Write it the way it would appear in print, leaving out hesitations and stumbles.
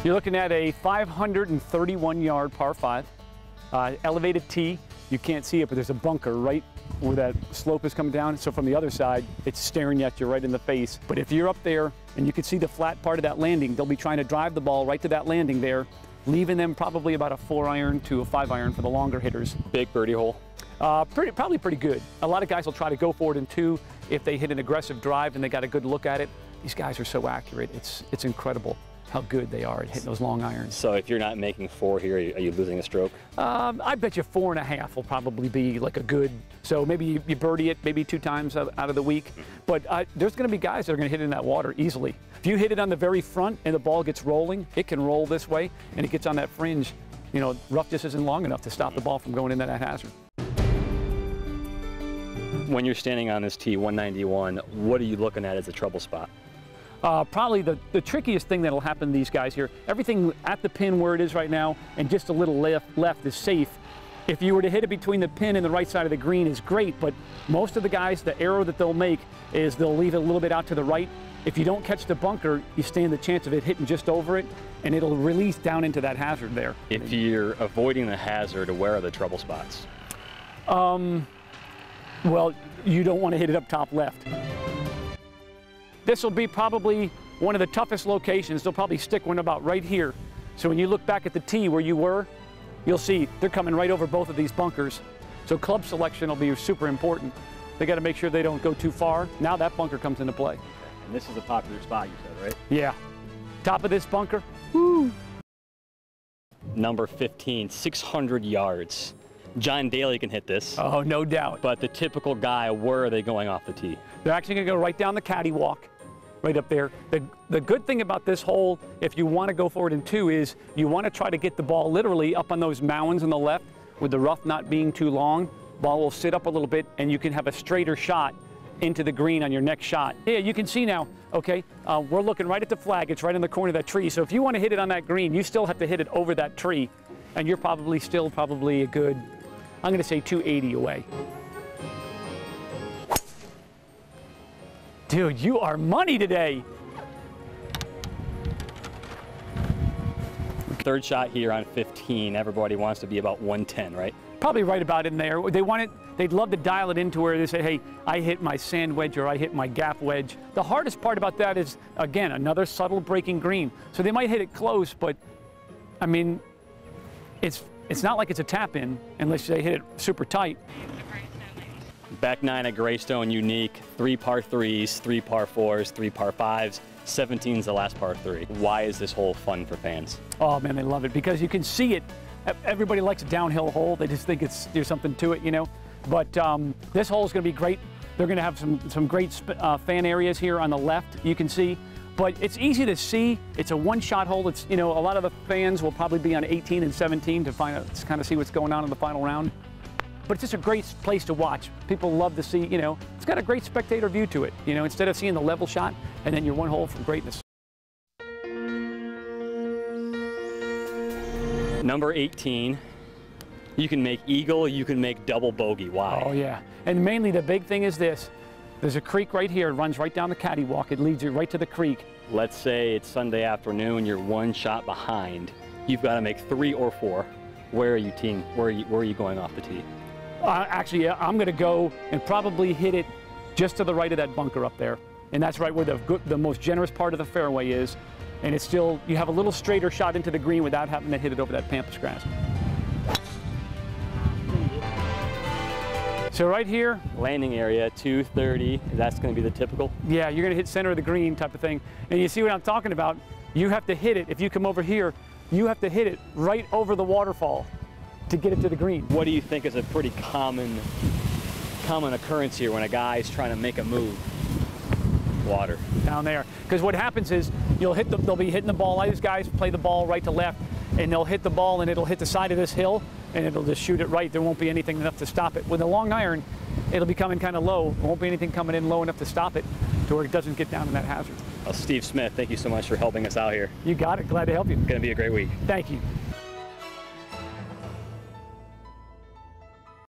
You're looking at a 531-yard par 5, elevated tee. You can't see it, but there's a bunker right where that slope is coming down. So from the other side, it's staring at you right in the face. But if you're up there and you can see the flat part of that landing, they'll be trying to drive the ball right to that landing there, leaving them probably about a 4-iron to a 5-iron for the longer hitters. Big birdie hole. Probably pretty good. A lot of guys will try to go for it in 2 if they hit an aggressive drive and they got a good look at it. These guys are so accurate. It's incredible how good they are at hitting those long irons. So if you're not making 4 here, are you losing a stroke? I bet you 4.5 will probably be like a good, so maybe you birdie it maybe 2 times out of the week. But there's going to be guys that are going to hit it in that water easily. If you hit it on the very front and the ball gets rolling, it can roll this way and it gets on that fringe. You know, rough just isn't long enough to stop the ball from going into that hazard. When you're standing on this tee, 191, what are you looking at as a trouble spot? Probably the trickiest thing that'll happen to these guys here, everything at the pin where it is right now and just a little left is safe. If you were to hit it between the pin and the right side of the green is great, but most of the guys, the error that they'll make is they'll leave it a little bit out to the right. If you don't catch the bunker, you stand the chance of it hitting just over it, and it'll release down into that hazard there. If you're avoiding the hazard, where are the trouble spots? Well, you don't want to hit it up top left. This will be probably one of the toughest locations. They'll probably stick one about right here. So when you look back at the tee where you were, you'll see they're coming right over both of these bunkers. So club selection will be super important. They got to make sure they don't go too far. Now that bunker comes into play. And this is a popular spot, you said, right? Yeah. Top of this bunker, woo! Number 15, 600 yards. John Daly can hit this. Oh, no doubt. But the typical guy, where are they going off the tee? They're actually going to go right down the caddy walk, right up there. The good thing about this hole, if you want to go for it in 2, is you want to try to get the ball literally up on those mounds on the left with the rough not being too long. Ball will sit up a little bit and you can have a straighter shot into the green on your next shot. Yeah, you can see now, okay, we're looking right at the flag. It's right in the corner of that tree. So if you want to hit it on that green, you still have to hit it over that tree. And you're probably still a good, I'm going to say 280 away. Dude, you are money today. Third shot here on 15. Everybody wants to be about 110, right? Probably right about in there. They want it, they'd love to dial it into where they say, hey, I hit my sand wedge or I hit my gap wedge. The hardest part about that is, again, another subtle breaking green. So they might hit it close, but I mean, it's not like it's a tap in unless they hit it super tight. Back 9 at Greystone, unique. 3 par 3s, 3 par 4s, 3 par 5s. 17's the last par 3. Why is this hole fun for fans? Oh man, they love it because you can see it. Everybody likes a downhill hole. They just think there's something to it, you know. But this hole is going to be great. They're going to have some great fan areas here on the left. You can see. But it's easy to see. It's a one-shot hole. It's, you know, a lot of the fans will probably be on 18 and 17 to kind of see what's going on in the final round. But it's just a great place to watch. People love to see, you know, it's got a great spectator view to it. You know, instead of seeing the level shot and then you're one hole from greatness. Number 18, you can make eagle, you can make double bogey. Why? Oh yeah, and mainly the big thing is this. There's a creek right here. It runs right down the caddy walk. It leads you right to the creek. Let's say it's Sunday afternoon. You're 1 shot behind. You've got to make 3 or 4. Where are you teeing? Where are you going off the tee? Actually, I'm going to go and probably hit it just to the right of that bunker up there, and that's right where the most generous part of the fairway is. And it's still, you have a little straighter shot into the green without having to hit it over that pampas grass. So right here, landing area 230. That's going to be the typical. Yeah, you're going to hit center of the green type of thing. And you see what I'm talking about? You have to hit it. If you come over here, you have to hit it right over the waterfall to get it to the green. What do you think is a pretty common occurrence here when a guy is trying to make a move? Water. Down there. Because what happens is they'll be hitting the ball. These guys play the ball right to left, and they'll hit the ball and it'll hit the side of this hill and it'll just shoot it right. There won't be anything enough to stop it. With a long iron, it'll be coming kind of low. There won't be anything coming in low enough to stop it to where it doesn't get down in that hazard. Well, Steve Smith, thank you so much for helping us out here. You got it. Glad to help you. It's going to be a great week. Thank you.